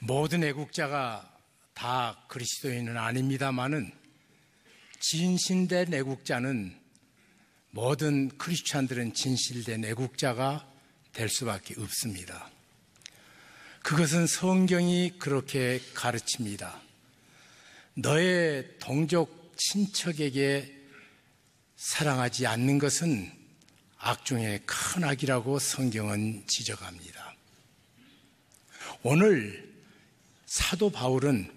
모든 애국자가 다 그리스도인은 아닙니다마는 진실된 애국자는 모든 크리스찬들은 진실된 애국자가 될 수밖에 없습니다. 그것은 성경이 그렇게 가르칩니다. 너의 동족 친척에게 사랑하지 않는 것은 악 중에 큰 악이라고 성경은 지적합니다. 오늘 사도 바울은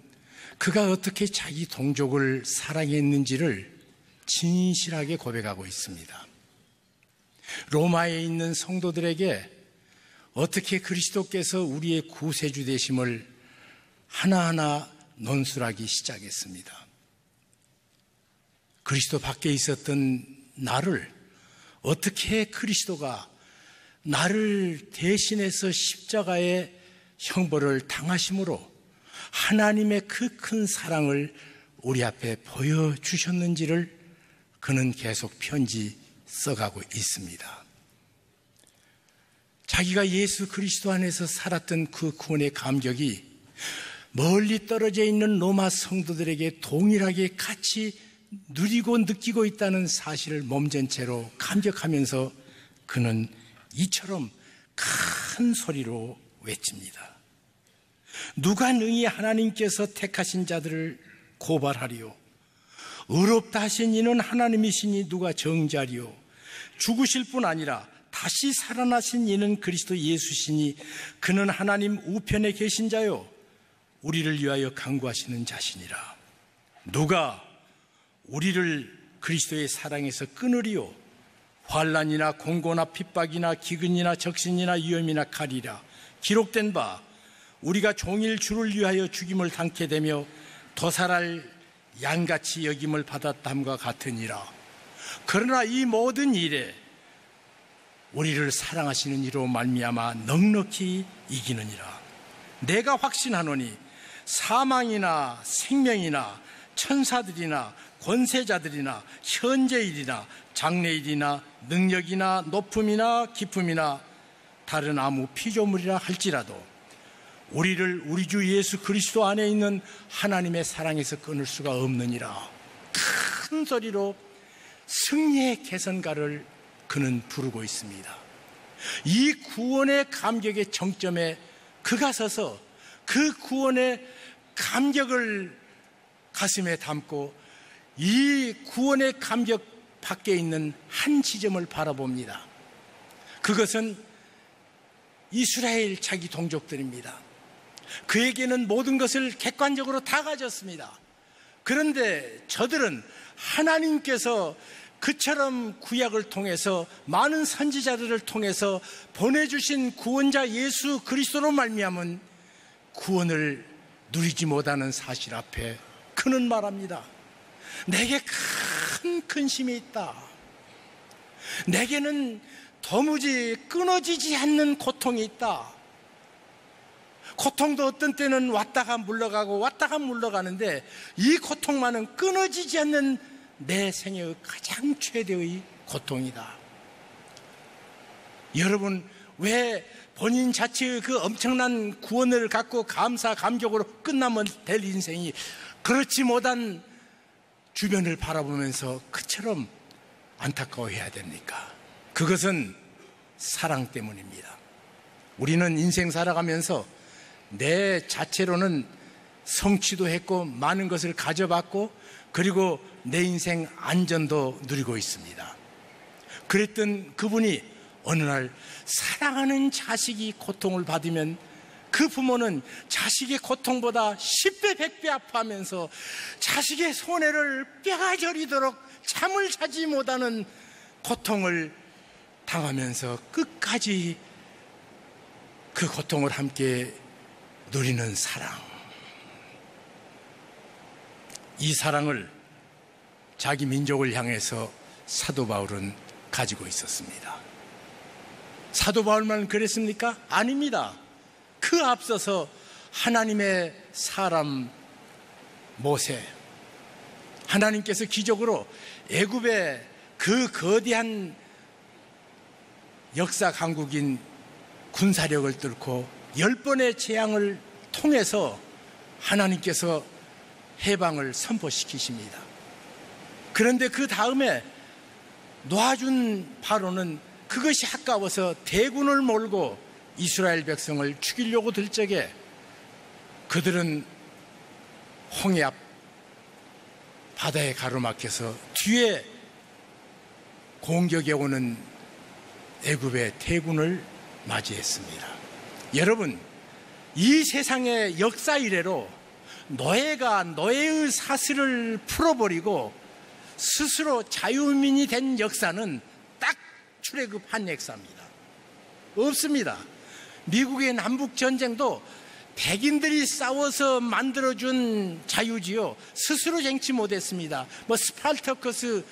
그가 어떻게 자기 동족을 사랑했는지를 진실하게 고백하고 있습니다. 로마에 있는 성도들에게 어떻게 그리스도께서 우리의 구세주 되심을 하나하나 논술하기 시작했습니다. 그리스도 밖에 있었던 나를 어떻게 그리스도가 나를 대신해서 십자가의 형벌을 당하심으로 하나님의 그 큰 사랑을 우리 앞에 보여주셨는지를 그는 계속 편지 써가고 있습니다. 자기가 예수 그리스도 안에서 살았던 그 구원의 감격이 멀리 떨어져 있는 로마 성도들에게 동일하게 같이 누리고 느끼고 있다는 사실을 몸전 채로 감격하면서 그는 이처럼 큰 소리로 외칩니다. 누가 능히 하나님께서 택하신 자들을 고발하리요? 의롭다 하신 이는 하나님이시니 누가 정죄하리요? 죽으실 뿐 아니라 다시 살아나신 이는 그리스도 예수시니 그는 하나님 우편에 계신 자요 우리를 위하여 간구하시는 자시니라. 누가 우리를 그리스도의 사랑에서 끊으리요? 환난이나 공고나 핍박이나 기근이나 적신이나 위험이나 칼이라. 기록된 바 우리가 종일 주를 위하여 죽임을 당케 되며 도살할 양같이 여김을 받았담과 같으니라. 그러나 이 모든 일에 우리를 사랑하시는 이로 말미암아 넉넉히 이기느니라. 내가 확신하노니 사망이나 생명이나 천사들이나 권세자들이나 현재일이나 장래일이나 능력이나 높음이나 깊음이나 다른 아무 피조물이라 할지라도 우리를 우리 주 예수 그리스도 안에 있는 하나님의 사랑에서 끊을 수가 없느니라. 큰 소리로 승리의 개선가를 그는 부르고 있습니다. 이 구원의 감격의 정점에 그가 서서 그 구원의 감격을 가슴에 담고 이 구원의 감격 밖에 있는 한 지점을 바라봅니다. 그것은 이스라엘 자기 동족들입니다. 그에게는 모든 것을 객관적으로 다 가졌습니다. 그런데 저들은 하나님께서 그처럼 구약을 통해서 많은 선지자들을 통해서 보내주신 구원자 예수 그리스도로 말미암은 구원을 누리지 못하는 사실 앞에 그는 말합니다. 내게 큰 근심이 있다. 내게는 도무지 끊어지지 않는 고통이 있다. 고통도 어떤 때는 왔다가 물러가고 왔다가 물러가는데 이 고통만은 끊어지지 않는 내 생애의 가장 최대의 고통이다. 여러분, 왜 본인 자체의 그 엄청난 구원을 갖고 감사 감격으로 끝나면 될 인생이 그렇지 못한 주변을 바라보면서 그처럼 안타까워해야 됩니까? 그것은 사랑 때문입니다. 우리는 인생 살아가면서 내 자체로는 성취도 했고 많은 것을 가져봤고 그리고 내 인생 안전도 누리고 있습니다. 그랬던 그분이 어느 날 사랑하는 자식이 고통을 받으면 그 부모는 자식의 고통보다 10배 100배 아파하면서 자식의 손해를 뼈가 저리도록 잠을 자지 못하는 고통을 당하면서 끝까지 그 고통을 함께 누리는 사랑. 이 사랑을 자기 민족을 향해서 사도 바울은 가지고 있었습니다. 사도 바울만 그랬습니까? 아닙니다. 그 앞서서 하나님의 사람 모세, 하나님께서 기적으로 애굽의 그 거대한 역사 강국인 군사력을 뚫고 10번의 재앙을 통해서 하나님께서 해방을 선포시키십니다. 그런데 그 다음에 놓아준 바로는 그것이 아까워서 대군을 몰고 이스라엘 백성을 죽이려고 들 적에 그들은 홍해 앞 바다에 가로막혀서 뒤에 공격에 오는 애굽의 대군을 맞이했습니다. 여러분, 이 세상의 역사 이래로 노예가 노예의 사슬을 풀어버리고 스스로 자유민이 된 역사는 딱 출애굽한 역사입니다. 없습니다. 미국의 남북전쟁도 백인들이 싸워서 만들어준 자유지요, 스스로 쟁취 못했습니다. 스파르타쿠스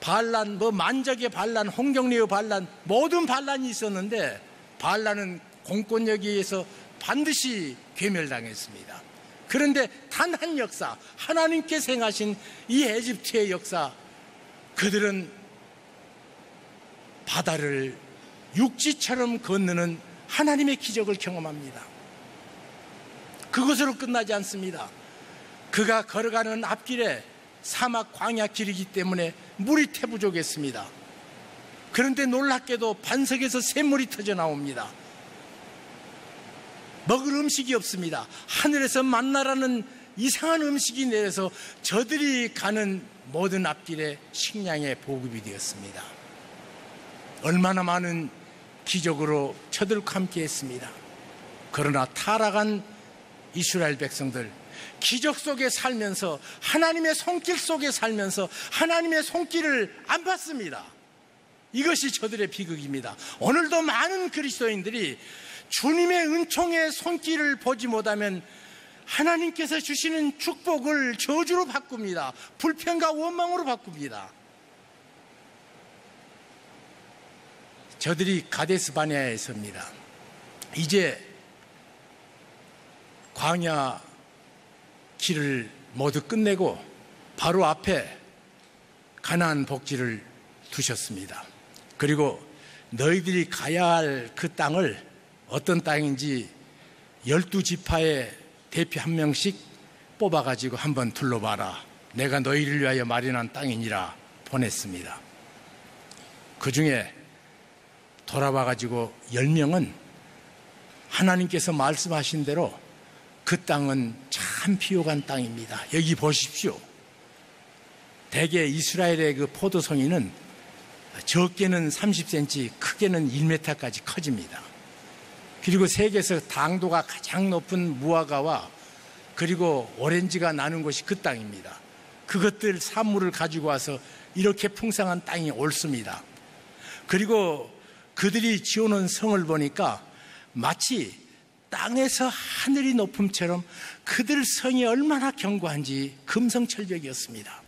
반란, 만적의 반란, 홍경래의 반란, 모든 반란이 있었는데 반란은 공권력에 의해서 반드시 괴멸당했습니다. 그런데 단 한 역사, 하나님께서 행하신 이 에집트의 역사, 그들은 바다를 육지처럼 건너는 하나님의 기적을 경험합니다. 그것으로 끝나지 않습니다. 그가 걸어가는 앞길에 사막 광야 길이기 때문에 물이 태부족했습니다. 그런데 놀랍게도 반석에서 샘물이 터져 나옵니다. 먹을 음식이 없습니다. 하늘에서 만나라는 이상한 음식이 내려서 저들이 가는 모든 앞길에 식량의 보급이 되었습니다. 얼마나 많은 기적으로 저들과 함께 했습니다. 그러나 타락한 이스라엘 백성들, 기적 속에 살면서, 하나님의 손길 속에 살면서 하나님의 손길을 안 봤습니다. 이것이 저들의 비극입니다. 오늘도 많은 그리스도인들이 주님의 은총의 손길을 보지 못하면 하나님께서 주시는 축복을 저주로 바꿉니다. 불평과 원망으로 바꿉니다. 저들이 가데스 바네아에 섭니다. 이제 광야 길을 모두 끝내고 바로 앞에 가나안 복지를 두셨습니다. 그리고 너희들이 가야 할 그 땅을, 어떤 땅인지 12지파의 대표 한 명씩 뽑아가지고 한번 둘러봐라. 내가 너희를 위하여 마련한 땅이니라 보냈습니다. 그 중에 돌아와가지고 10명은 하나님께서 말씀하신 대로 그 땅은 참 비옥한 땅입니다. 여기 보십시오. 대개 이스라엘의 그 포도송이는 적게는 30cm, 크게는 1m까지 커집니다. 그리고 세계에서 당도가 가장 높은 무화과와 그리고 오렌지가 나는 곳이 그 땅입니다. 그것들 산물을 가지고 와서 이렇게 풍성한 땅이 옳습니다. 그리고 그들이 지어놓은 성을 보니까 마치 땅에서 하늘이 높음처럼 그들 성이 얼마나 견고한지 금성철벽이었습니다.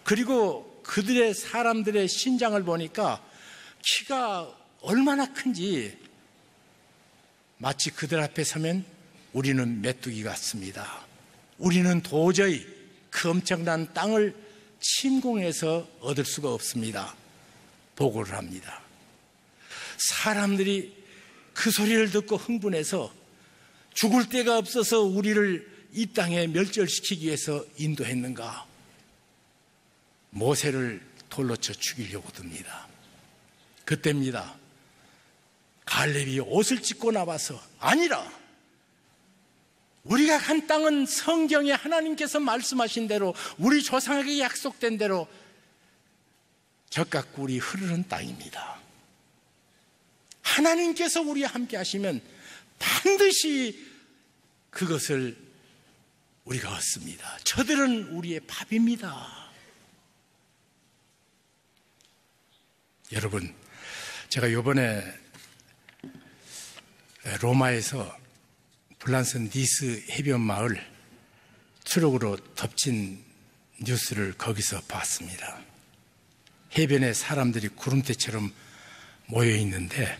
그리고 그들의 사람들의 신장을 보니까 키가 얼마나 큰지 마치 그들 앞에 서면 우리는 메뚜기 같습니다. 우리는 도저히 그 엄청난 땅을 침공해서 얻을 수가 없습니다. 보고를 합니다. 사람들이 그 소리를 듣고 흥분해서 죽을 데가 없어서 우리를 이 땅에 멸절시키기 위해서 인도했는가? 모세를 돌로 쳐 죽이려고 듭니다. 그때입니다. 갈렙이 옷을 찢고 나와서, 아니라 우리가 간 땅은 성경에 하나님께서 말씀하신 대로, 우리 조상에게 약속된 대로 젖과 꿀이 흐르는 땅입니다. 하나님께서 우리와 함께 하시면 반드시 그것을 우리가 얻습니다. 저들은 우리의 밥입니다. 여러분, 제가 이번에 로마에서 불란서 니스 해변마을 트럭으로 덮친 뉴스를 거기서 봤습니다. 해변에 사람들이 구름대처럼 모여 있는데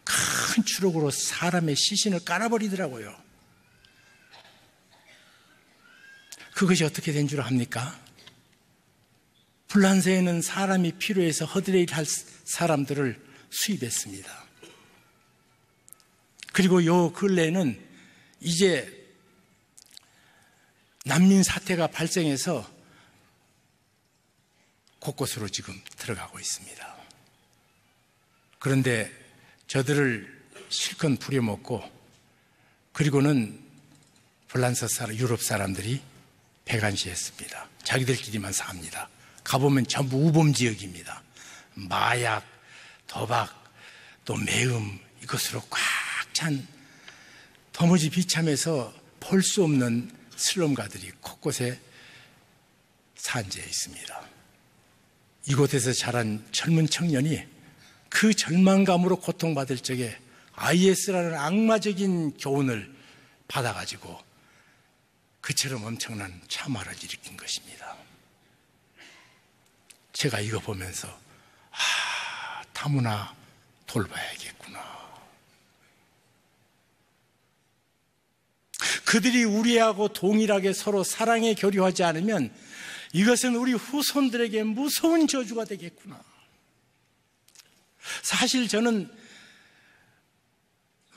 큰 트럭으로 사람의 시신을 깔아버리더라고요. 그것이 어떻게 된 줄 압니까? 불란서에는 사람이 필요해서 허드레일 할 사람들을 수입했습니다. 그리고 요 근래에는 이제 난민 사태가 발생해서 곳곳으로 지금 들어가고 있습니다. 그런데 저들을 실컷 부려먹고 그리고는 불란서 사람, 유럽 사람들이 배관시했습니다. 자기들끼리만 삽니다. 가보면 전부 우범 지역입니다. 마약, 도박, 또 매음 이것으로 꽉 찬 도무지 비참해서 볼 수 없는 슬럼가들이 곳곳에 산재해 있습니다. 이곳에서 자란 젊은 청년이 그 절망감으로 고통받을 적에 IS라는 악마적인 교훈을 받아가지고 그처럼 엄청난 참화를 일으킨 것입니다. 제가 이거 보면서 다문화 돌봐야겠구나. 그들이 우리하고 동일하게 서로 사랑에 교류하지 않으면 이것은 우리 후손들에게 무서운 저주가 되겠구나. 사실 저는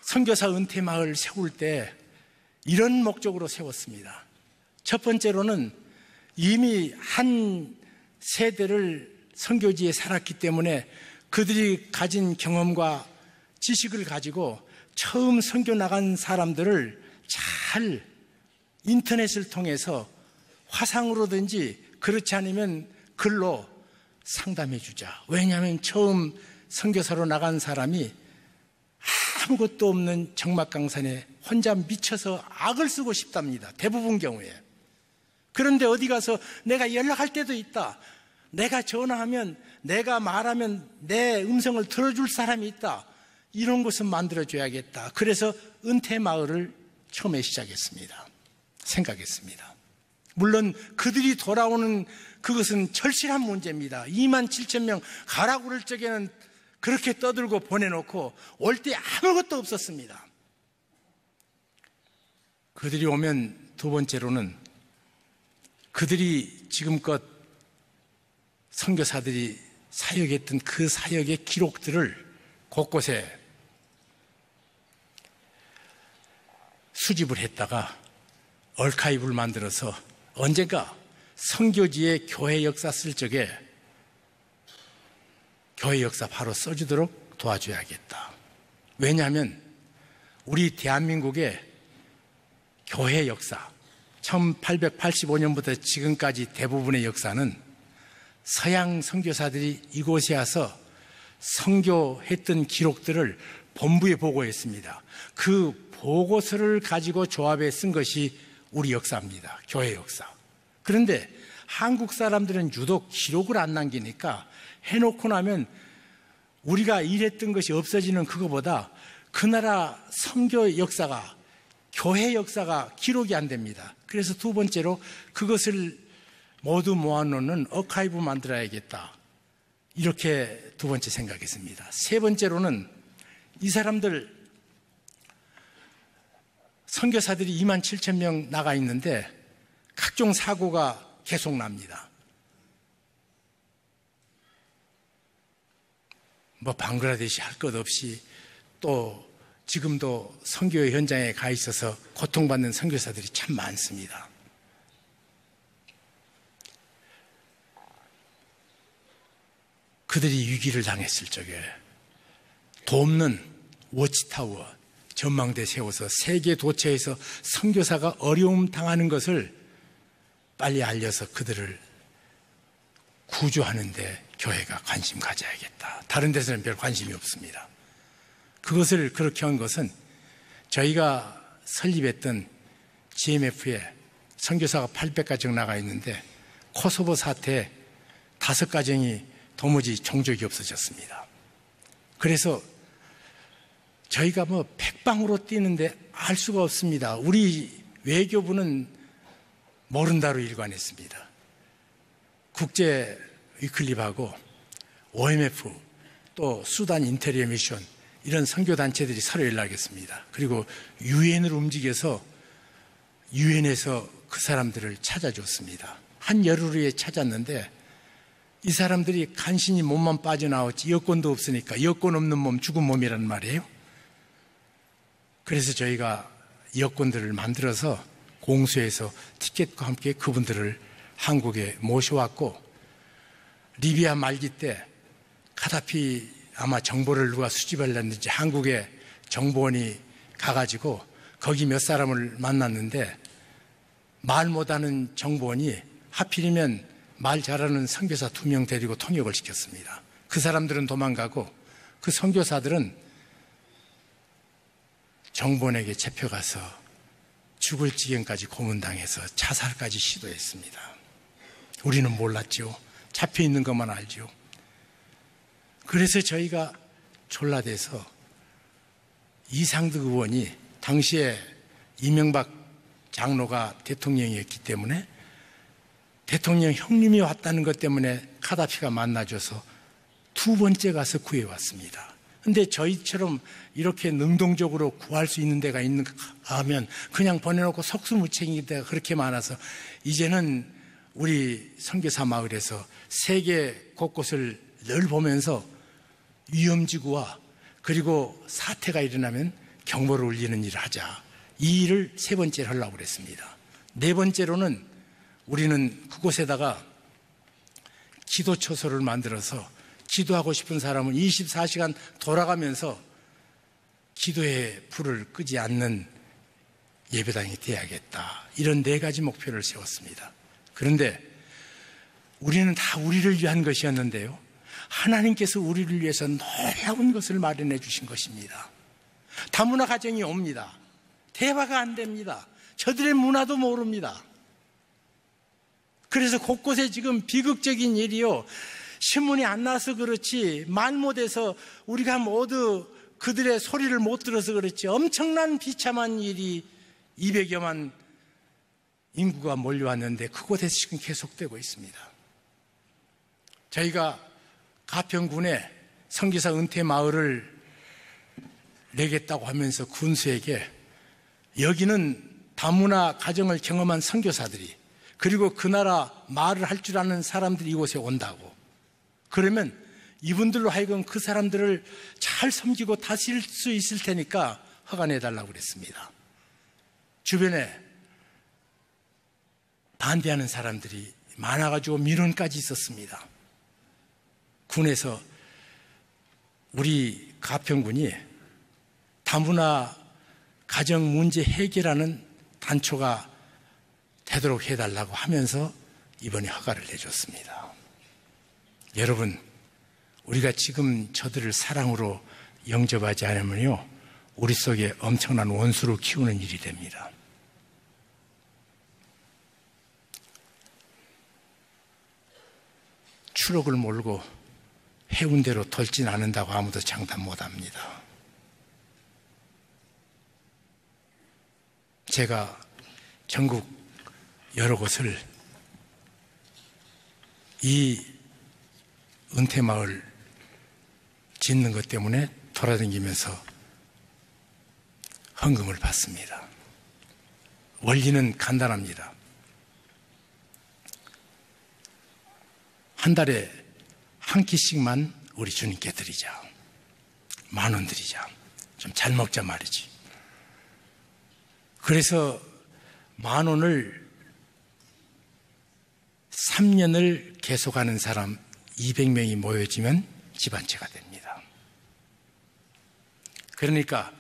선교사 은퇴마을 세울 때 이런 목적으로 세웠습니다. 첫 번째로는 이미 한 세대를 선교지에 살았기 때문에 그들이 가진 경험과 지식을 가지고 처음 선교 나간 사람들을 잘 인터넷을 통해서 화상으로든지 그렇지 않으면 글로 상담해 주자. 왜냐하면 처음 선교사로 나간 사람이 아무것도 없는 적막강산에 혼자 미쳐서 악을 쓰고 싶답니다. 대부분 경우에. 그런데 어디 가서 내가 연락할 때도 있다. 내가 전화하면, 내가 말하면 내 음성을 들어줄 사람이 있다. 이런 곳은 만들어줘야겠다. 그래서 은퇴마을을 처음에 시작했습니다. 생각했습니다. 물론 그들이 돌아오는 그것은 절실한 문제입니다. 2만 7천 명 가라고 그럴 적에는 그렇게 떠들고 보내놓고 올 때 아무것도 없었습니다. 그들이 오면 두 번째로는 그들이 지금껏 선교사들이 사역했던 그 사역의 기록들을 곳곳에 수집을 했다가 얼카이브를 만들어서 언젠가 선교지의 교회 역사 쓸 적에 교회 역사 바로 써주도록 도와줘야겠다. 왜냐하면 우리 대한민국의 교회 역사 1885년부터 지금까지 대부분의 역사는 서양 선교사들이 이곳에 와서 선교했던 기록들을 본부에 보고했습니다. 그 보고서를 가지고 조합해 쓴 것이 우리 역사입니다. 교회 역사. 그런데 한국 사람들은 유독 기록을 안 남기니까 해놓고 나면 우리가 일했던 것이 없어지는 그거보다 그 나라 선교 역사가, 교회 역사가 기록이 안 됩니다. 그래서 두 번째로 그것을 모두 모아놓는 어카이브 만들어야겠다. 이렇게 두 번째 생각했습니다. 세 번째로는 이 사람들 선교사들이 2만 7천 명 나가 있는데 각종 사고가 계속 납니다. 방글라데시 할 것 없이 또 지금도 선교 현장에 가 있어서 고통받는 선교사들이 참 많습니다. 그들이 위기를 당했을 적에 돕는 워치타워, 전망대 세워서 세계 도처에서 선교사가 어려움 당하는 것을 빨리 알려서 그들을 구조하는데 교회가 관심 가져야겠다. 다른 데서는 별 관심이 없습니다. 그것을 그렇게 한 것은 저희가 설립했던 GMF에 선교사가 800가정 나가 있는데 코소보 사태에 5가정이 도무지 종족이 없어졌습니다. 그래서 저희가 백방으로 뛰는데 알 수가 없습니다. 우리 외교부는 모른다로 일관했습니다. 국제 위클립하고 OMF 또 수단 인테리어 미션 이런 선교단체들이 서로 연락했습니다. 그리고 유엔을 움직여서 유엔에서 그 사람들을 찾아줬습니다. 한 열흘 후에 찾았는데 이 사람들이 간신히 몸만 빠져나왔지 여권도 없으니까 여권 없는 몸 죽은 몸이란 말이에요. 그래서 저희가 여권들을 만들어서 공수해서 티켓과 함께 그분들을 한국에 모셔왔고, 리비아 말기 때 카다피 아마 정보를 누가 수집하려는지 한국에 정보원이 가가지고 거기 몇 사람을 만났는데, 말 못하는 정보원이 하필이면 말 잘하는 선교사 2명 데리고 통역을 시켰습니다. 그 사람들은 도망가고 그 선교사들은 정보원에게 잡혀가서 죽을 지경까지 고문당해서 자살까지 시도했습니다. 우리는 몰랐죠. 잡혀있는 것만 알죠. 그래서 저희가 졸라대서 이상득 의원이, 당시에 이명박 장로가 대통령이었기 때문에 대통령 형님이 왔다는 것 때문에 카다피가 만나줘서 2번째 가서 구해왔습니다. 근데 저희처럼 이렇게 능동적으로 구할 수 있는 데가 있는가 하면 그냥 보내놓고 속수무책인 데가 그렇게 많아서, 이제는 우리 선교사 마을에서 세계 곳곳을 늘 보면서 위험지구와 그리고 사태가 일어나면 경보를 울리는 일을 하자. 이 일을 3번째로 하려고 그랬습니다. 4번째로는 우리는 그곳에다가 기도처소를 만들어서 기도하고 싶은 사람은 24시간 돌아가면서 기도의 불을 끄지 않는 예배당이 되어야겠다. 이런 4가지 목표를 세웠습니다. 그런데 우리는 다 우리를 위한 것이었는데요, 하나님께서 우리를 위해서 놀라운 것을 마련해 주신 것입니다. 다문화 가정이 옵니다. 대화가 안 됩니다. 저들의 문화도 모릅니다. 그래서 곳곳에 지금 비극적인 일이요, 신문이 안 나와서 그렇지, 말 못해서 우리가 모두 그들의 소리를 못 들어서 그렇지, 엄청난 비참한 일이 200여만 인구가 몰려왔는데 그곳에서 지금 계속되고 있습니다. 저희가 가평군에 선교사 은퇴 마을을 내겠다고 하면서 군수에게, 여기는 다문화 가정을 경험한 선교사들이, 그리고 그 나라 말을 할 줄 아는 사람들이 이곳에 온다고, 그러면 이분들로 하여금 그 사람들을 잘 섬기고 다스릴 수 있을 테니까 허가내달라고 그랬습니다. 주변에 반대하는 사람들이 많아가지고 민원까지 있었습니다. 군에서 우리 가평군이 다문화 가정 문제 해결하는 단초가 되도록 해달라고 하면서 이번에 허가를 내줬습니다. 여러분, 우리가 지금 저들을 사랑으로 영접하지 않으면요, 우리 속에 엄청난 원수를 키우는 일이 됩니다. 추록을 몰고 해운대로 돌진 않는다고 아무도 장담 못합니다. 제가 전국 여러 곳을 이 은퇴마을 짓는 것 때문에 돌아다니면서 헌금을 받습니다. 원리는 간단합니다. 한 달에 한 끼씩만 우리 주님께 드리자. 10,000원 드리자. 좀 잘 먹자 말이지. 그래서 10,000원을 3년을 계속하는 사람 200명이 모여지면 집안채가 됩니다. 그러니까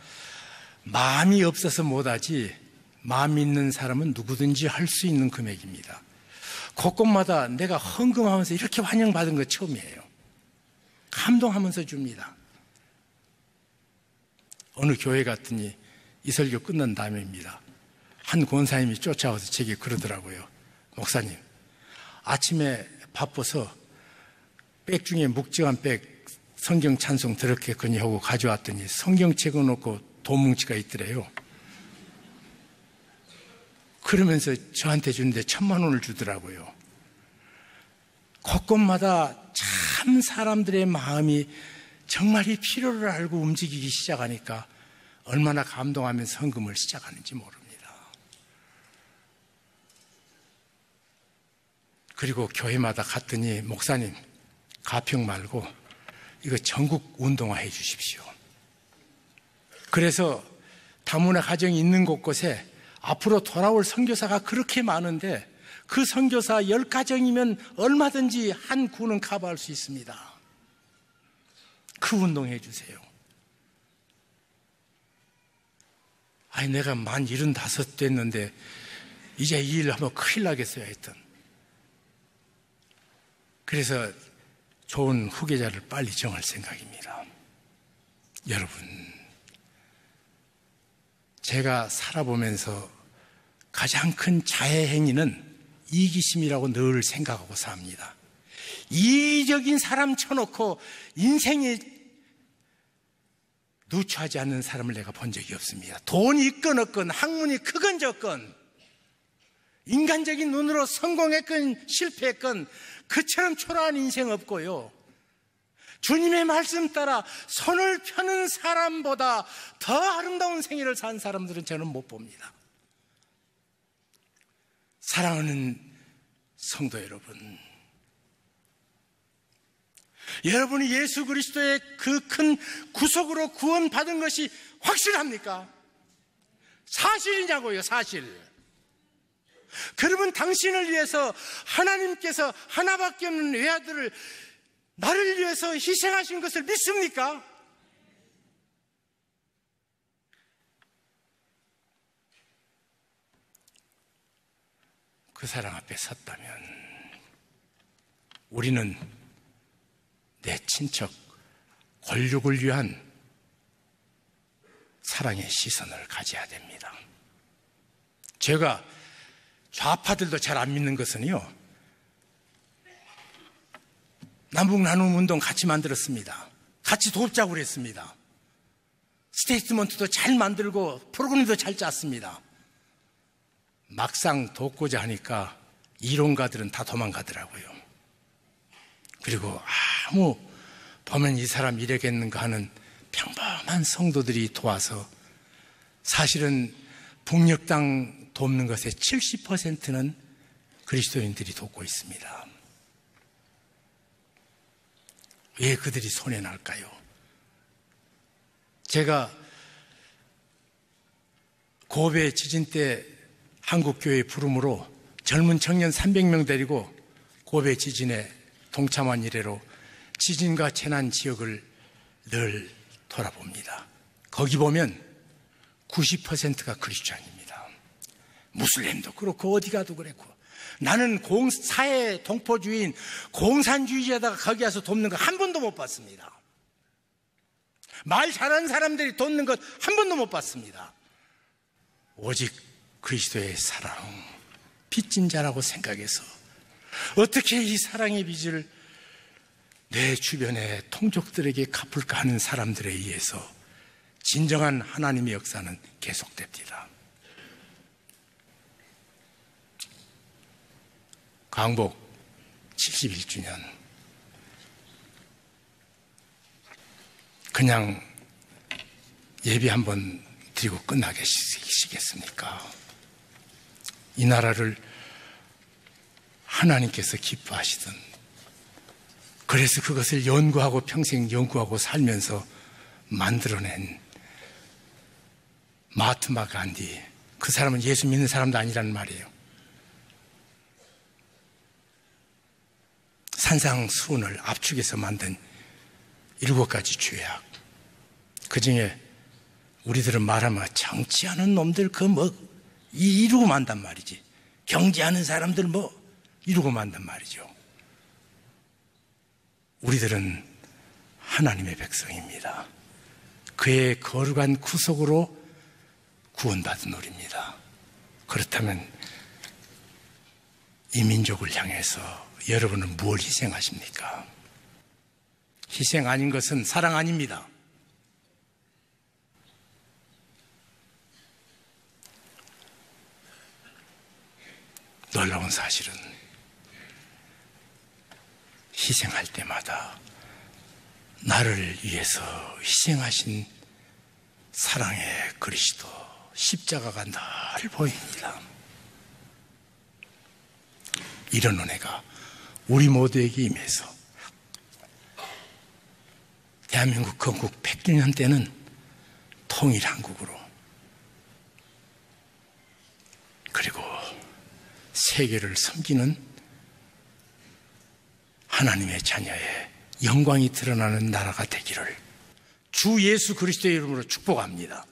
마음이 없어서 못하지, 마음 있는 사람은 누구든지 할 수 있는 금액입니다. 곳곳마다 내가 헌금하면서 이렇게 환영받은 거 처음이에요. 감동하면서 줍니다. 어느 교회 갔더니 이 설교 끝난 다음입니다. 한 권사님이 쫓아와서 제게 그러더라고요. 목사님, 아침에 바빠서 백 중에 묵직한 백 성경 찬송 들었겠거니 하고 가져왔더니 성경책 놓고 돈뭉치가 있더래요. 그러면서 저한테 주는데 1,000,000원을 주더라고요. 곳곳마다 참 사람들의 마음이 정말 이 필요를 알고 움직이기 시작하니까 얼마나 감동하면서 헌금을 시작하는지 모릅니다. 그리고 교회마다 갔더니 목사님, 가평 말고 이거 전국 운동화 해 주십시오. 그래서 다문화 가정이 있는 곳곳에 앞으로 돌아올 선교사가 그렇게 많은데 그 선교사 10가정이면 얼마든지 한 구는 커버할 수 있습니다. 그 운동해 주세요. 아니 내가 만 75 됐는데 이제 이 일 하면 큰일 나겠어요 하여튼. 그래서 좋은 후계자를 빨리 정할 생각입니다. 여러분, 제가 살아보면서 가장 큰 자해 행위는 이기심이라고 늘 생각하고 삽니다. 이기적인 사람 쳐놓고 인생에 누추하지 않는 사람을 내가 본 적이 없습니다. 돈이 있건 없건, 학문이 크건 적건, 인간적인 눈으로 성공했건 실패했건 그처럼 초라한 인생 없고요. 주님의 말씀 따라 손을 펴는 사람보다 더 아름다운 생애를 산 사람들은 저는 못 봅니다. 사랑하는 성도 여러분, 여러분이 예수 그리스도의 그 큰 구속으로 구원받은 것이 확실합니까? 사실이냐고요, 사실. 그러면 당신을 위해서 하나님께서 하나밖에 없는 외아들을 나를 위해서 희생하신 것을 믿습니까? 그 사랑 앞에 섰다면 우리는 내 친척, 권력을 위한 사랑의 시선을 가져야 됩니다. 제가 좌파들도 잘 안 믿는 것은요, 남북 나눔 운동 같이 만들었습니다. 같이 돕자고 그랬습니다. 스테이트먼트도 잘 만들고 프로그램도 잘 짰습니다. 막상 돕고자 하니까 이론가들은 다 도망가더라고요. 그리고 아무 보면 이 사람 이래겠는가 하는 평범한 성도들이 도와서 사실은 북녘땅 돕는 것의 70%는 그리스도인들이 돕고 있습니다. 왜 그들이 손해 날까요? 제가 고베 지진 때 한국교회 부름으로 젊은 청년 300명 데리고 고베 지진에 동참한 이래로 지진과 재난 지역을 늘 돌아봅니다. 거기 보면 90%가 크리스찬입니다. 무슬림도 그렇고 어디 가도 그랬고. 나는 사회 동포주의인 공산주의자다가 거기 와서 돕는 거 한 번도 못 봤습니다. 말 잘하는 사람들이 돕는 것 한 번도 못 봤습니다. 오직 그리스도의 사랑, 빚진 자라고 생각해서 어떻게 이 사랑의 빚을 내 주변의 통족들에게 갚을까 하는 사람들에 의해서 진정한 하나님의 역사는 계속됩니다. 광복 71주년. 그냥 예배 한번 드리고 끝나겠습니까? 이 나라를 하나님께서 기뻐하시던, 그래서 그것을 연구하고 평생 연구하고 살면서 만들어낸 마하트마 간디, 그 사람은 예수 믿는 사람도 아니라는 말이에요. 산상수훈을 압축해서 만든 7가지 죄악. 그 중에 우리들은 말하면 정치하는 놈들 이루고 만단 말이지. 경제하는 사람들 이루고 만단 말이죠. 우리들은 하나님의 백성입니다. 그의 거룩한 구속으로 구원받은 우리입니다. 그렇다면 이 민족을 향해서 여러분은 뭘 희생하십니까? 희생 아닌 것은 사랑 아닙니다. 놀라운 사실은 희생할 때마다 나를 위해서 희생하신 사랑의 그리스도 십자가가 늘 보입니다. 이런 은혜가 우리 모두에게 임해서 대한민국 건국 100주년 때는 통일한국으로, 그리고 세계를 섬기는 하나님의 자녀의 영광이 드러나는 나라가 되기를 주 예수 그리스도의 이름으로 축복합니다.